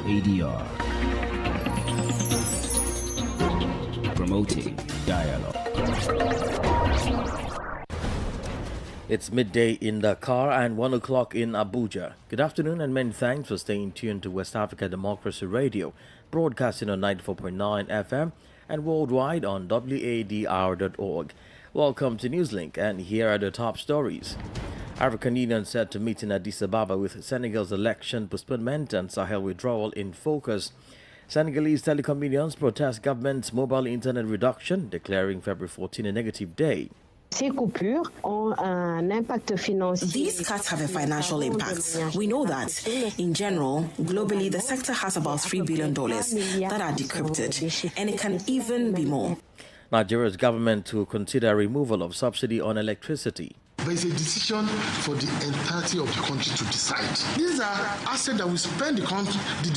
WADR, promoting dialogue. It's midday in Dakar and 1 o'clock in Abuja. Good afternoon and many thanks for staying tuned to West Africa Democracy Radio, broadcasting on 94.9 FM and worldwide on WADR.org. Welcome to Newslink, and here are the top stories. African Union set to meet in Addis Ababa with Senegal's election postponement and Sahel withdrawal in focus. Senegalese telecom unions protest government's mobile internet reduction, declaring February 14 a negative day. These cuts have a financial impact. We know that, in general, globally, the sector has about $3 billion that are decrypted, and it can even be more. Nigeria's government to consider removal of subsidy on electricity. There is a decision for the entirety of the country to decide. These are assets that we spend the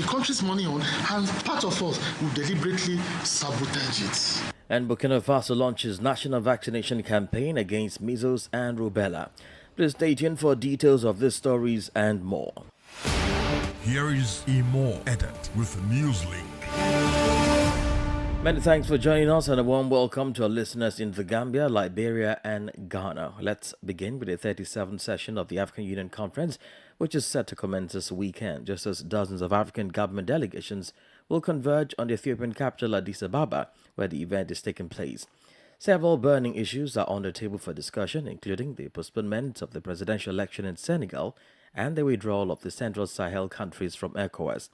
country's money on, and part of us will deliberately sabotage it. And Burkina Faso launches national vaccination campaign against measles and rubella. Please stay tuned for details of these stories and more. Here is Imo Edit with Newslink. Many thanks for joining us and a warm welcome to our listeners in the Gambia, Liberia and Ghana. Let's begin with the 37th session of the African Union Conference, which is set to commence this weekend, just as dozens of African government delegations will converge on the Ethiopian capital Addis Ababa, where the event is taking place. Several burning issues are on the table for discussion, including the postponement of the presidential election in Senegal and the withdrawal of the Central Sahel countries from ECOWAS.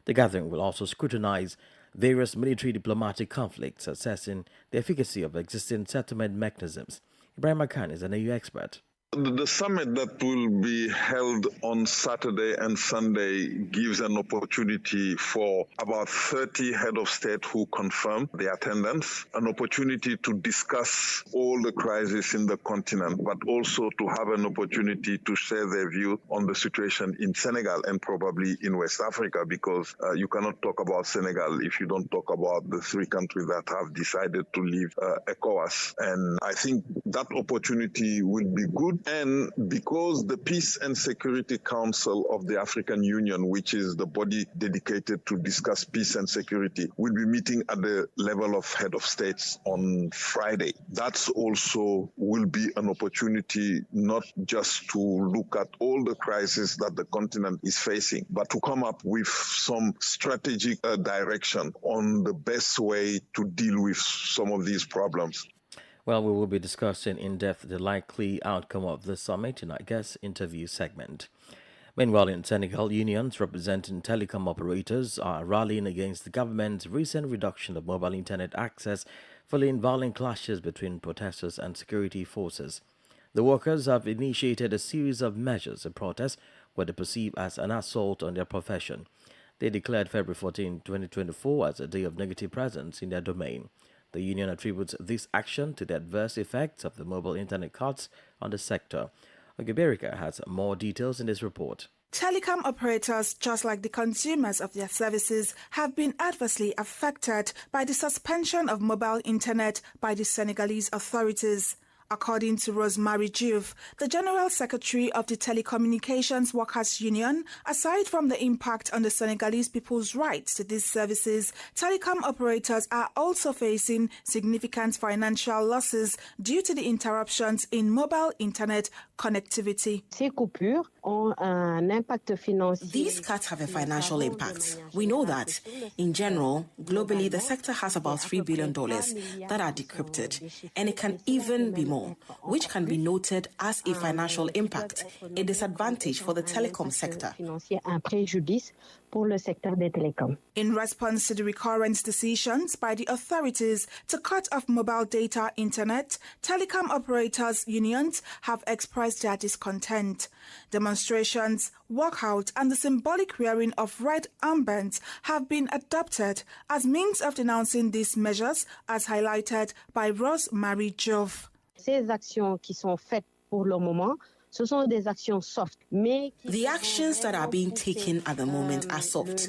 The gathering will also scrutinize various military diplomatic conflicts, assessing the efficacy of existing settlement mechanisms. Ibrahim Khan is an AU expert. The summit that will be held on Saturday and Sunday gives an opportunity for about 30 head of state who confirm their attendance, an opportunity to discuss all the crises in the continent, but also to have an opportunity to share their view on the situation in Senegal and probably in West Africa, because you cannot talk about Senegal if you don't talk about the three countries that have decided to leave ECOWAS. And I think that opportunity will be good. And because the Peace and Security Council of the African Union, which is the body dedicated to discuss peace and security, will be meeting at the level of head of states on Friday. That's also will be an opportunity not just to look at all the crises that the continent is facing, but to come up with some strategic direction on the best way to deal with some of these problems. Well, we will be discussing in depth the likely outcome of the summit in our guest interview segment. Meanwhile, in Senegal, unions representing telecom operators are rallying against the government's recent reduction of mobile internet access following violent clashes between protesters and security forces. The workers have initiated a series of measures in protest what they perceive as an assault on their profession. They declared February 14, 2024 as a day of negative presence in their domain. The union attributes this action to the adverse effects of the mobile internet cuts on the sector. Ogeberika has more details in this report. Telecom operators, just like the consumers of their services, have been adversely affected by the suspension of mobile internet by the Senegalese authorities. According to Rosemary Diouf, the General Secretary of the Telecommunications Workers Union, aside from the impact on the Senegalese people's rights to these services, telecom operators are also facing significant financial losses due to the interruptions in mobile internet connectivity. These cuts have a financial impact. We know that, in general, globally, the sector has about $3 billion that are decrypted, and it can even be more, which can be noted as a financial impact, a disadvantage for the telecom sector. pour le secteur des télécoms. In response to the recurrent decisions by the authorities to cut off mobile data internet, telecom operators unions have expressed their discontent. Demonstrations, walkout, and the symbolic wearing of red armbands have been adopted as means of denouncing these measures, as highlighted by Rosemary Jove. Ces actions qui sont faites pour le moment, ce sont des actions soft. The actions that are being taken at the moment are soft,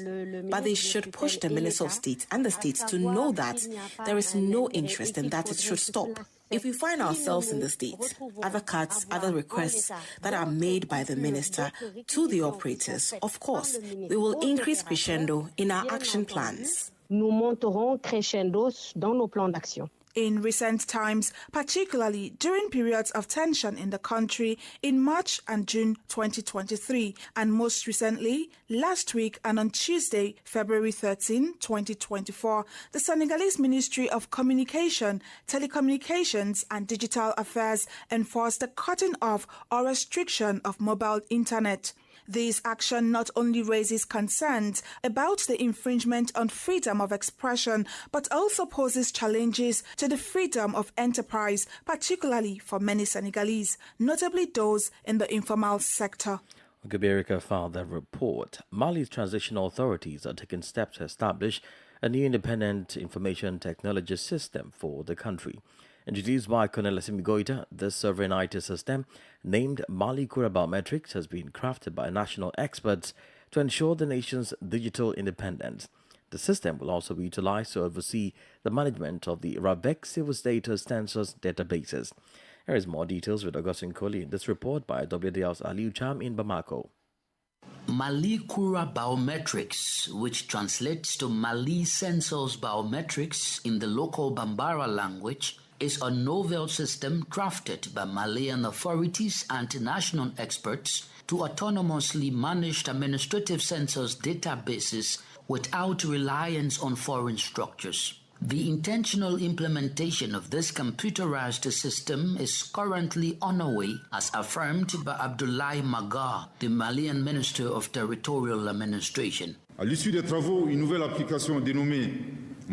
but they should push the Minister of State and the states to know that there is no interest and that it should stop. If we find ourselves in the state, other cuts, other requests that are made by the minister to the operators, of course, we will increase crescendo in our action plans. Nous monterons crescendo dans nos plans d'action. In recent times, particularly during periods of tension in the country in March and June 2023, and most recently, last week and on Tuesday, February 13, 2024, the Senegalese Ministry of Communication, Telecommunications and Digital Affairs enforced the cutting off or restriction of mobile internet. This action not only raises concerns about the infringement on freedom of expression, but also poses challenges to the freedom of enterprise, particularly for many Senegalese, notably those in the informal sector. Gabirika filed their report. Mali's transitional authorities are taking steps to establish a new independent information technology system for the country. Introduced by Colonel Assimi Goita, this sovereign IT system, named Mali Kura Biometrics, has been crafted by national experts to ensure the nation's digital independence. The system will also be utilized to oversee the management of the RAVEC civil status census databases. Here is more details with Augustine Kohli in this report by WADR's Aliu Cham in Bamako. Mali Kura Biometrics, which translates to Mali Census Biometrics in the local Bambara language, is a novel system crafted by Malian authorities and national experts to autonomously manage administrative census databases without reliance on foreign structures. The intentional implementation of this computerized system is currently underway, as affirmed by Abdoulaye Magar, the Malian Minister of Territorial Administration. À l'issue des travaux, une nouvelle application dénommée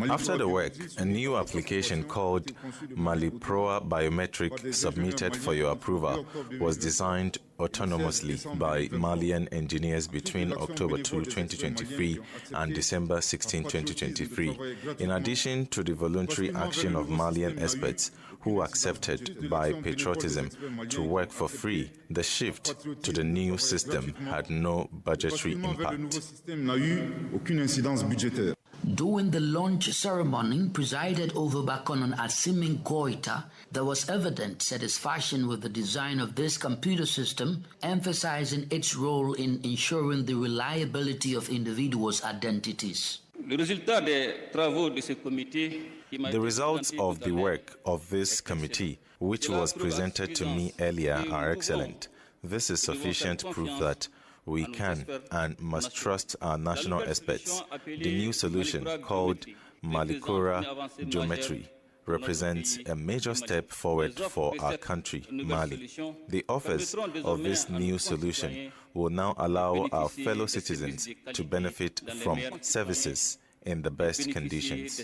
After the work, a new application called Mali Proa Biometric, submitted for your approval, was designed autonomously by Malian engineers between October 2, 2023 and December 16, 2023, in addition to the voluntary action of Malian experts who accepted by patriotism to work for free. The shift to the new system had no budgetary impact. During the launch ceremony presided over by Colonel Assimi Goita, there was evident satisfaction with the design of this computer system, emphasizing its role in ensuring the reliability of individuals' identities. The results of the work of this committee, which was presented to me earlier, are excellent. This is sufficient proof that we can and must trust our national experts. The new solution, called Malikura Geometry, represents a major step forward for our country, Mali. The authors of this new solution will now allow our fellow citizens to benefit from services in the best conditions.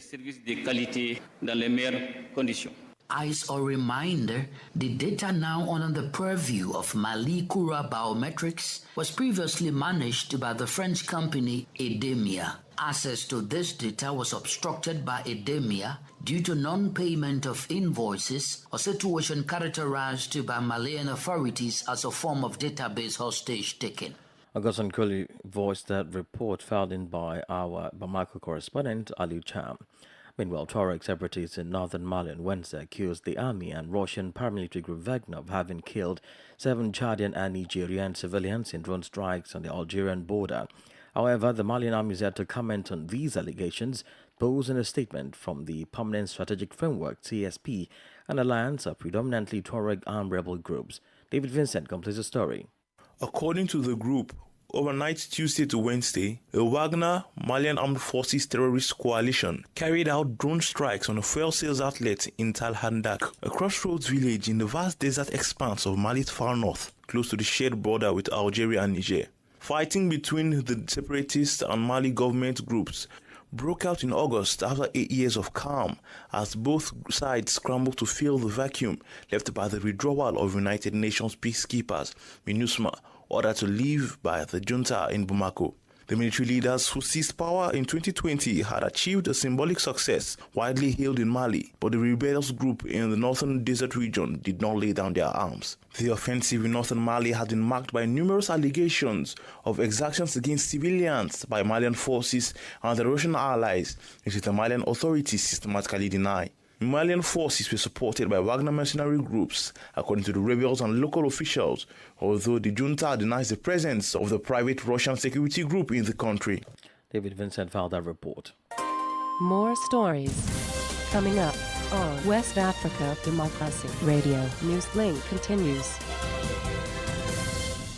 As a reminder, the data now under the purview of Mali Kura Biometrics was previously managed by the French company Edemia. Access to this data was obstructed by Edemia due to non-payment of invoices, a situation characterized by Malian authorities as a form of database hostage taking. Augustine Kohli voiced that report filed in by our Bamako correspondent Aliu Cham. Meanwhile, Tuareg separatists in northern Mali on Wednesday accused the army and Russian paramilitary group Wagner of having killed 7 Chadian and Nigerian civilians in drone strikes on the Algerian border. However, the Malian army is yet to comment on these allegations, posed in a statement from the Permanent Strategic Framework, CSP, an alliance of predominantly Tuareg armed rebel groups. David Vincent completes the story. According to the group, overnight Tuesday to Wednesday, a Wagner Malian Armed Forces terrorist coalition carried out drone strikes on a fuel sales outlet in Tal Handak, a crossroads village in the vast desert expanse of Mali's far north, close to the shared border with Algeria and Niger. Fighting between the separatist and Mali government groups broke out in August after 8 years of calm, as both sides scrambled to fill the vacuum left by the withdrawal of United Nations peacekeepers, MINUSMA, ordered to leave by the junta in Bamako. The military leaders who seized power in 2020 had achieved a symbolic success widely hailed in Mali, but the rebellious group in the northern desert region did not lay down their arms. The offensive in northern Mali had been marked by numerous allegations of exactions against civilians by Malian forces and the Russian allies, which the Malian authorities systematically deny. Malian forces were supported by Wagner mercenary groups, according to the rebels and local officials, although the junta denies the presence of the private Russian security group in the country. David Vincent filed that report. More stories coming up on West Africa Democracy Radio. Newslink continues.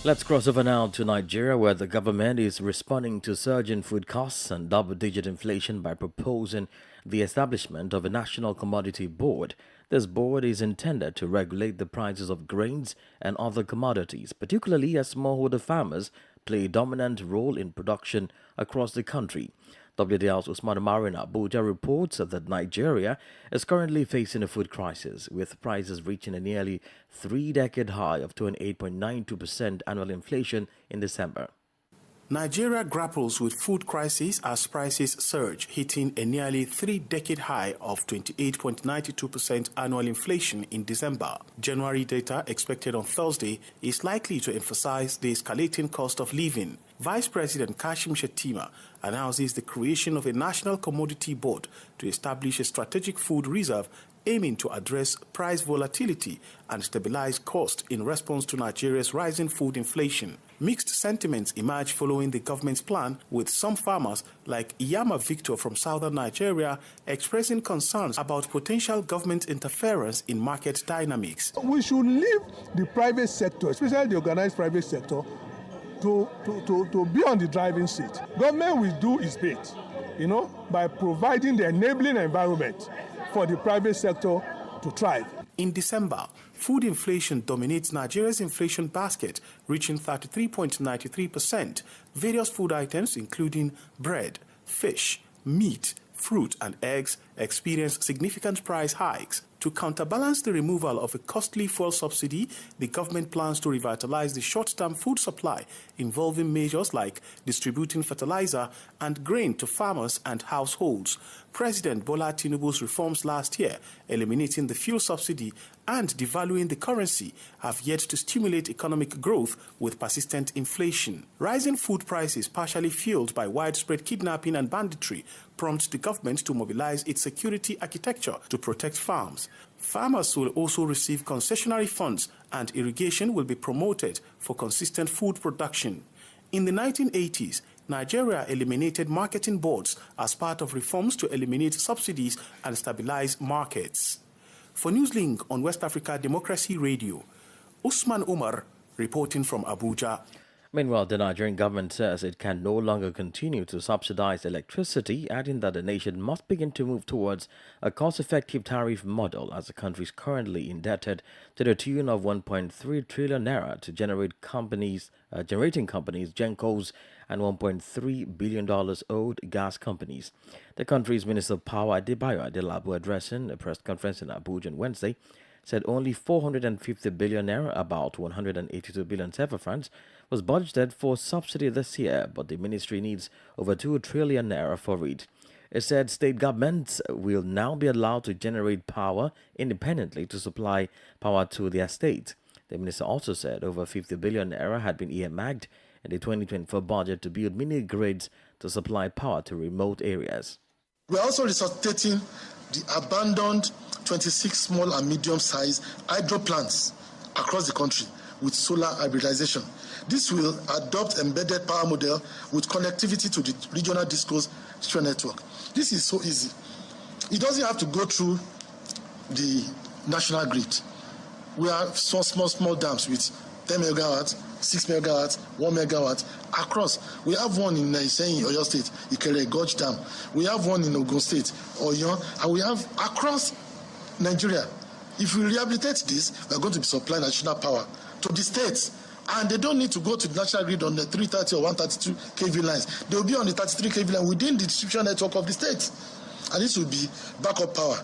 Let's cross over now to Nigeria, where the government is responding to surge in food costs and double-digit inflation by proposing the establishment of a national commodity board. This board is intended to regulate the prices of grains and other commodities, particularly as smallholder farmers play a dominant role in production across the country. WADR's Usman Amari in Abuja reports that Nigeria is currently facing a food crisis, with prices reaching a nearly three-decade high of 28.92% annual inflation in December. Nigeria grapples with food crisis as prices surge, hitting a nearly three-decade high of 28.92% annual inflation in December. January data expected on Thursday is likely to emphasize the escalating cost of living. Vice President Kashim Shettima announces the creation of a national commodity board to establish a strategic food reserve aiming to address price volatility and stabilize costs in response to Nigeria's rising food inflation. Mixed sentiments emerge following the government's plan, with some farmers like Iyama Victor from southern Nigeria expressing concerns about potential government interference in market dynamics. We should leave the private sector, especially the organized private sector, to be on the driving seat. Government will do its bit, by providing the enabling environment for the private sector to thrive. In December, food inflation dominates Nigeria's inflation basket, reaching 33.93%. Various food items, including bread, fish, meat, fruit, and eggs, experience significant price hikes. To counterbalance the removal of a costly fuel subsidy, the government plans to revitalize the short-term food supply, involving measures like distributing fertilizer and grain to farmers and households. President Bola Tinubu's reforms last year, eliminating the fuel subsidy and devaluing the currency, have yet to stimulate economic growth with persistent inflation. Rising food prices, partially fueled by widespread kidnapping and banditry, prompt the government to mobilize its security architecture to protect farms. Farmers will also receive concessionary funds, and irrigation will be promoted for consistent food production. In the 1980s, Nigeria eliminated marketing boards as part of reforms to eliminate subsidies and stabilize markets. For Newslink on West Africa Democracy Radio, Usman Umar reporting from Abuja. Meanwhile, the Nigerian government says it can no longer continue to subsidize electricity, adding that the nation must begin to move towards a cost-effective tariff model, as the country is currently indebted to the tune of 1.3 trillion naira to generating companies Gencos and $1.3 billion owed gas companies. The country's Minister of Power, Adebayo Adelabu, addressing a press conference in Abuja on Wednesday, said only 450 billion naira, about 182 billion CFA francs, was budgeted for subsidy this year, but the ministry needs over 2 trillion naira for it. It said state governments will now be allowed to generate power independently to supply power to their state. The minister also said over 50 billion naira had been earmarked in the 2024 budget to build mini grids to supply power to remote areas. We are also resuscitating the abandoned 26 small and medium-sized hydro plants across the country with solar hybridization. This will adopt embedded power model with connectivity to the regional discos network. This is so easy. It doesn't have to go through the national grid. We have small dams with 10 megawatts, 6 megawatts, 1 megawatt across. We have one in Oyo State, Ikere Gorge Dam. We have one in Ogun State, Oyo, and we have across Nigeria. If we rehabilitate this, we are going to be supplying additional power to the states And they don't need to go to the national grid on the 330 or 132 kV lines. They will be on the 33 kV line within the distribution network of the state. And this will be backup power.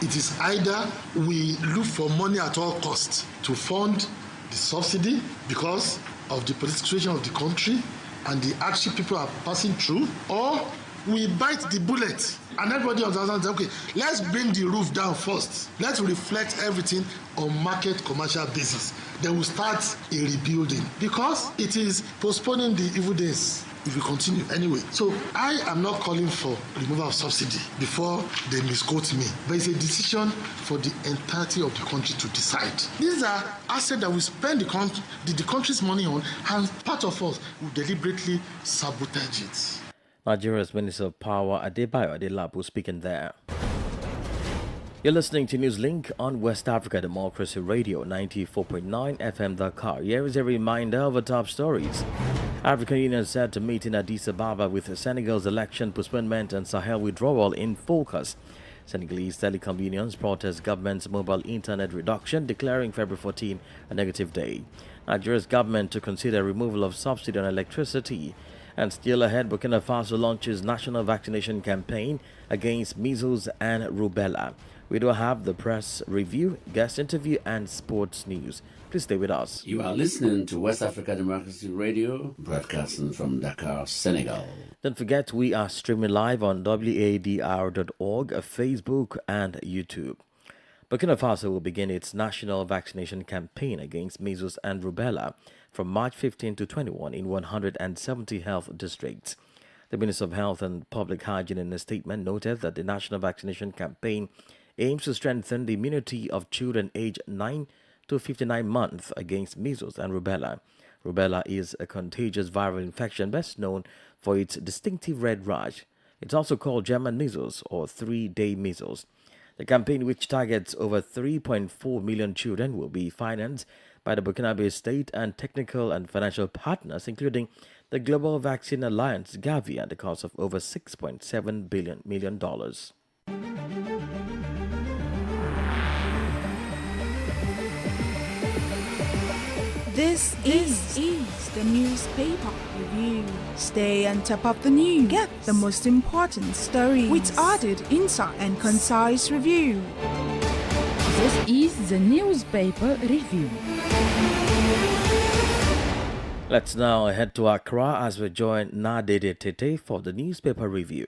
It is either we look for money at all costs to fund the subsidy because of the political situation of the country and the hardship people are passing through, or we bite the bullet and everybody understands, okay, let's bring the roof down first. Let's reflect everything on market commercial basis. Then we'll start a rebuilding because it is postponing the evil days if we continue anyway. So I am not calling for removal of subsidy before they misquote me, but it's a decision for the entirety of the country to decide. These are assets that we spend the country's money on, and part of us will deliberately sabotage it. Nigeria's Minister of Power Adebayo Adelabu speaking there. You're listening to Newslink on West Africa Democracy Radio 94.9 FM Dakar. Here is a reminder of the top stories. African Union said to meet in Addis Ababa with Senegal's election postponement and Sahel withdrawal in focus. Senegalese telecom unions protest government's mobile internet reduction, declaring February 14 a negative day. Nigeria's government to consider removal of subsidy on electricity. And still ahead, Burkina Faso launches national vaccination campaign against measles and rubella. We do have the press review, guest interview, and sports news. Please stay with us. You are listening to West Africa Democracy Radio, broadcasting from Dakar, Senegal. Don't forget, we are streaming live on WADR.org, Facebook, and YouTube. Burkina Faso will begin its national vaccination campaign against measles and rubella from March 15 to 21 in 170 health districts. The Minister of Health and Public Hygiene in a statement noted that the national vaccination campaign aims to strengthen the immunity of children aged 9 to 59 months against measles and rubella. Rubella is a contagious viral infection best known for its distinctive red rash. It's also called German measles or 3-day measles. The campaign, which targets over 3.4 million children, will be financed by the Burkinabe state and technical and financial partners, including the Global Vaccine Alliance, Gavi, at the cost of over $6.7 million. This is the newspaper review. Stay on top of the news. Get the most important stories with added insight and concise review. This is the newspaper review. Let's now head to Accra as we join Nadede Tete for the newspaper review.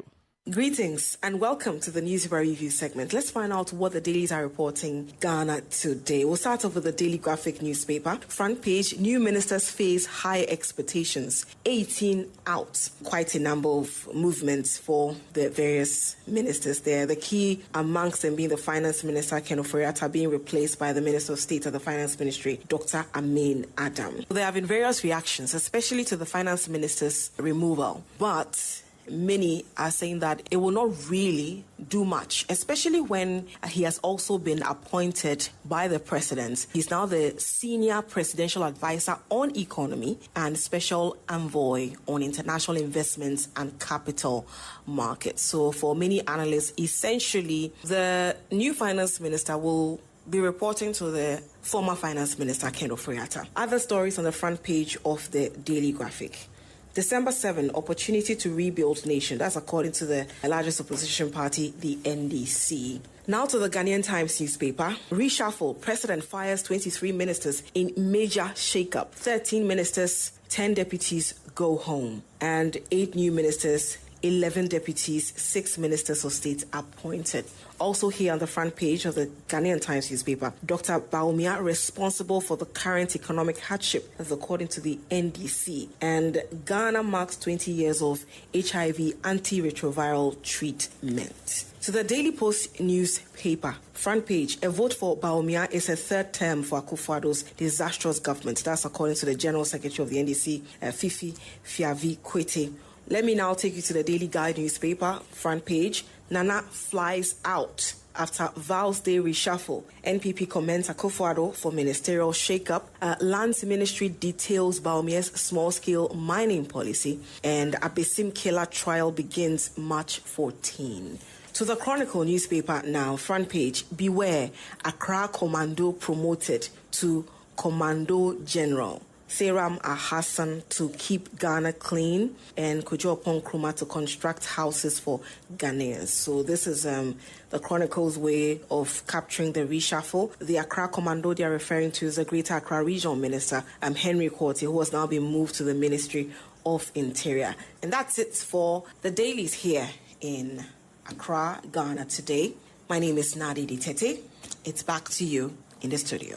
Greetings and welcome to the newspaper review segment. Let's find out what the dailies are reporting Ghana today. We'll start off with the Daily Graphic newspaper. Front page, new ministers face high expectations. 18 out. Quite a number of movements for the various ministers there. The key amongst them being the Finance Minister, Ken Ofori-Atta, being replaced by the Minister of State of the Finance Ministry, Dr. Amin Adam. There have been various reactions, especially to the Finance Minister's removal. But many are saying that it will not really do much, especially when he has also been appointed by the president. He's now the senior presidential advisor on economy and special envoy on international investments and capital markets. So for many analysts, essentially, the new finance minister will be reporting to the former finance minister, Ken Ofori-Atta. Other stories on the front page of the Daily Graphic. December 7, opportunity to rebuild nation. That's according to the largest opposition party, the NDC. Now to the Ghanaian Times newspaper. Reshuffle. President fires 23 ministers in major shakeup. 13 ministers, 10 deputies go home. And 8 new ministers, 11 deputies, 6 ministers of state appointed. Also here on the front page of the Ghanaian Times newspaper, Dr. Bawumia responsible for the current economic hardship, as according to the NDC. And Ghana marks 20 years of HIV antiretroviral treatment. To the Daily Post newspaper, front page, a vote for Bawumia is a third term for Akufo-Addo's disastrous government. That's according to the General Secretary of the NDC, Fifi Fiavi Kwete. Let me now take you to the Daily Guide newspaper, front page. Nana flies out after Vows Day reshuffle. NPP commends Akufo-Addo for ministerial shakeup. Lands Ministry details Bawumia's small-scale mining policy. And Abesim killer trial begins March 14. To the Chronicle newspaper now, front page. Beware, Accra Commando promoted to Commando General. Seram Ahassan to keep Ghana clean, and Kojo Nkrumah to construct houses for Ghanaians. So this is the Chronicle's way of capturing the reshuffle. The Accra Commando they are referring to is the Greater Accra Regional Minister, Henry Quarty, who has now been moved to the Ministry of Interior. And that's it for the dailies here in Accra, Ghana today. My name is Nadi Ditete. It's back to you in the studio.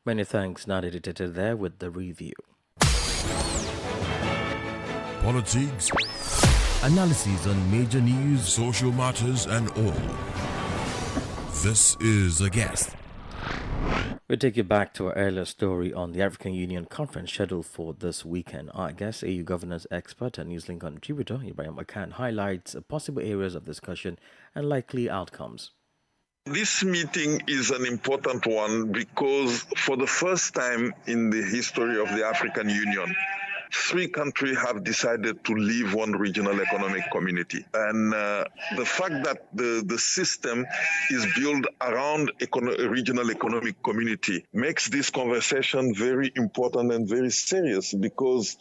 Many thanks, Nadi Ditete, there with the review. Politics, analyses on major news, social matters, and all. This is A Guest. We'll take you back to our earlier story on the African Union conference scheduled for this weekend. Our guest, AU governance expert and Newslink contributor Ibrahim Akan, highlights possible areas of discussion and likely outcomes. This meeting is an important one because for the first time in the history of the African Union, 3 countries have decided to leave one regional economic community. And the fact that the system is built around a regional economic community makes this conversation very important and very serious because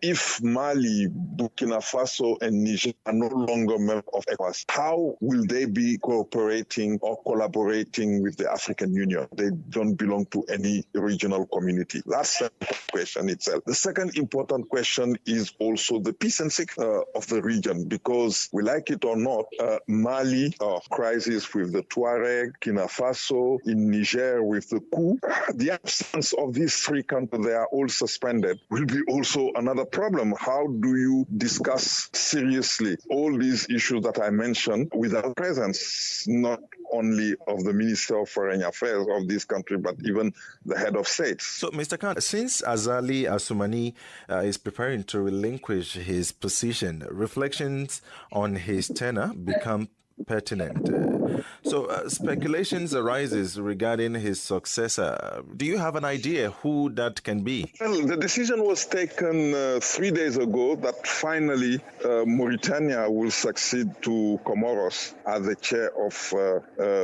if Mali, Burkina Faso, and Niger are no longer members of ECOWAS, how will they be cooperating or collaborating with the African Union? They don't belong to any regional community. That's the question itself. The second important question is also the peace and security of the region, because we like it or not, Mali, crisis with the Tuareg, Burkina Faso, in Niger with the coup, the absence of these 3 countries, they are all suspended, will be also another problem. How do you discuss seriously all these issues that I mentioned without presence, not only of the Minister of Foreign Affairs of this country, but even the head of state? So, Mr. Khan, since Azali Assoumani is preparing to relinquish his position, reflections on his tenure become pertinent. So speculations arises regarding his successor. Do you have an idea who that can be? Well, the decision was taken 3 days ago that finally Mauritania will succeed to Comoros as the chair of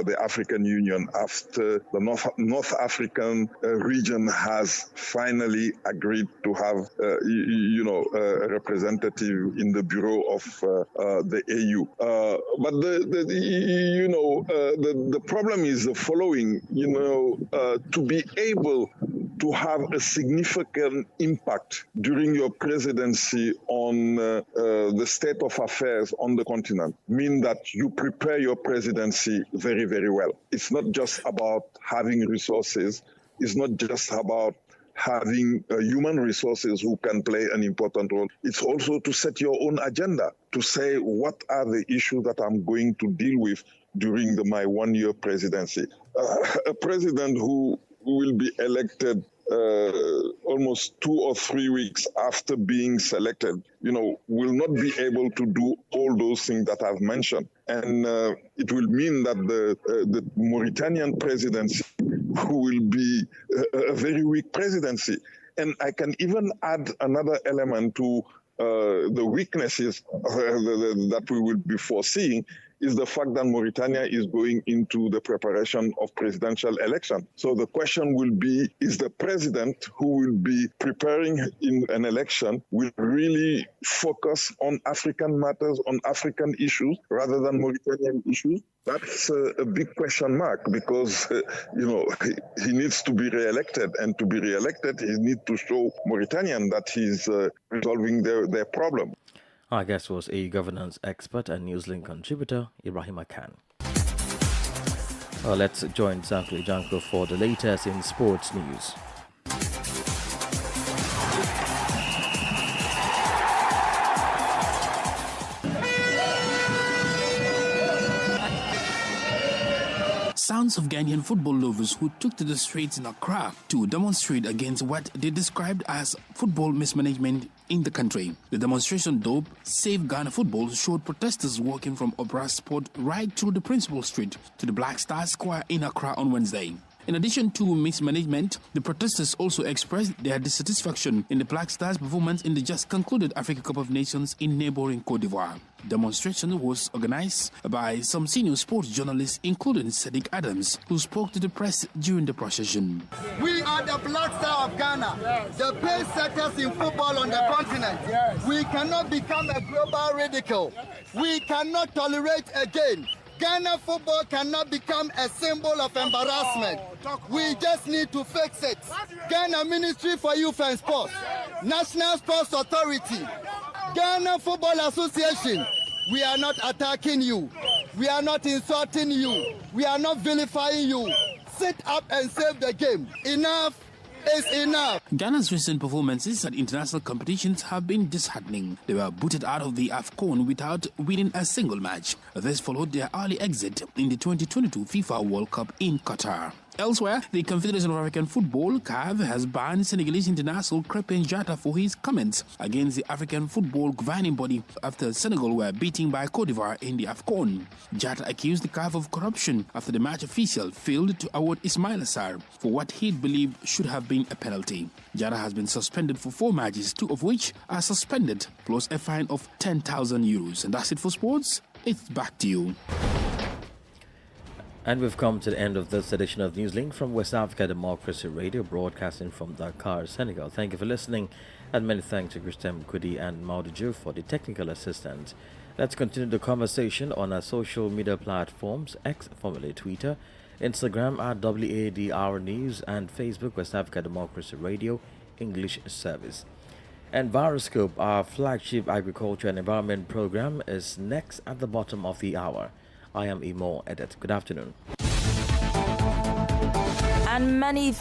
the African Union after the North African region has finally agreed to have a representative in the bureau of the AU. But the problem is the following, to be able to have a significant impact during your presidency on the state of affairs on the continent mean that you prepare your presidency very, very well. It's not just about having resources. It's not just about having human resources who can play an important role. It's also to set your own agenda, to say what are the issues that I'm going to deal with during my 1-year presidency. A president who will be elected almost 2 or 3 weeks after being selected, will not be able to do all those things that I've mentioned. And it will mean that the Mauritanian presidency will be a very weak presidency. And I can even add another element to the weaknesses that we will be foreseeing, is the fact that Mauritania is going into the preparation of presidential election. So the question will be, is the president who will be preparing in an election will really focus on African matters, on African issues, rather than Mauritanian issues? That's a big question mark because, he needs to be re-elected. And to be re-elected, he needs to show Mauritanian that he's resolving their problem. Our guest was AU governance expert and Newslink contributor Ibrahim Akan. Let's join Zankli Janko for the latest in sports news. Sounds of Ghanaian football lovers who took to the streets in Accra to demonstrate against what they described as football mismanagement in the country. The demonstration, though, Save Ghana Football, showed protesters walking from Opera Sport right through the principal street to the Black Star Square in Accra on Wednesday. In addition to mismanagement, the protesters also expressed their dissatisfaction in the Black Stars' performance in the just concluded Africa Cup of Nations in neighboring Cote d'Ivoire. Demonstration was organized by some senior sports journalists, including Sadiq Adams, who spoke to the press during the procession. We are the Black Star of Ghana, the pace setters in football on the continent. We cannot become a global ridicule. We cannot tolerate again. Ghana football cannot become a symbol of embarrassment. We just need to fix it. Ghana Ministry for Youth and Sports, National Sports Authority, Ghana Football Association, we are not attacking you. We are not insulting you. We are not vilifying you. Sit up and save the game. Enough is enough. Ghana's recent performances at international competitions have been disheartening. They were booted out of the AFCON without winning a single match. This followed their early exit in the 2022 FIFA World Cup in Qatar. Elsewhere, the Confederation of African Football, CAF, has banned Senegalese international Crépin Diatta for his comments against the African football governing body after Senegal were beaten by Côte d'Ivoire in the AFCON. Diatta accused the CAF of corruption after the match official failed to award Ismail Assar for what he believed should have been a penalty. Diatta has been suspended for 4 matches, 2 of which are suspended, plus a fine of €10,000. And that's it for sports. It's back to you. And we've come to the end of this edition of Newslink from West Africa Democracy Radio, broadcasting from Dakar, Senegal. Thank you for listening, and many thanks to Christian Kudi and Maudiju for the technical assistance. Let's continue the conversation on our social media platforms, X, formerly Twitter, Instagram at WADR News, and Facebook, West Africa Democracy Radio, English Service. And Viroscope, our flagship agriculture and environment program, is next at the bottom of the hour. I am Imo Edet. Good afternoon. And many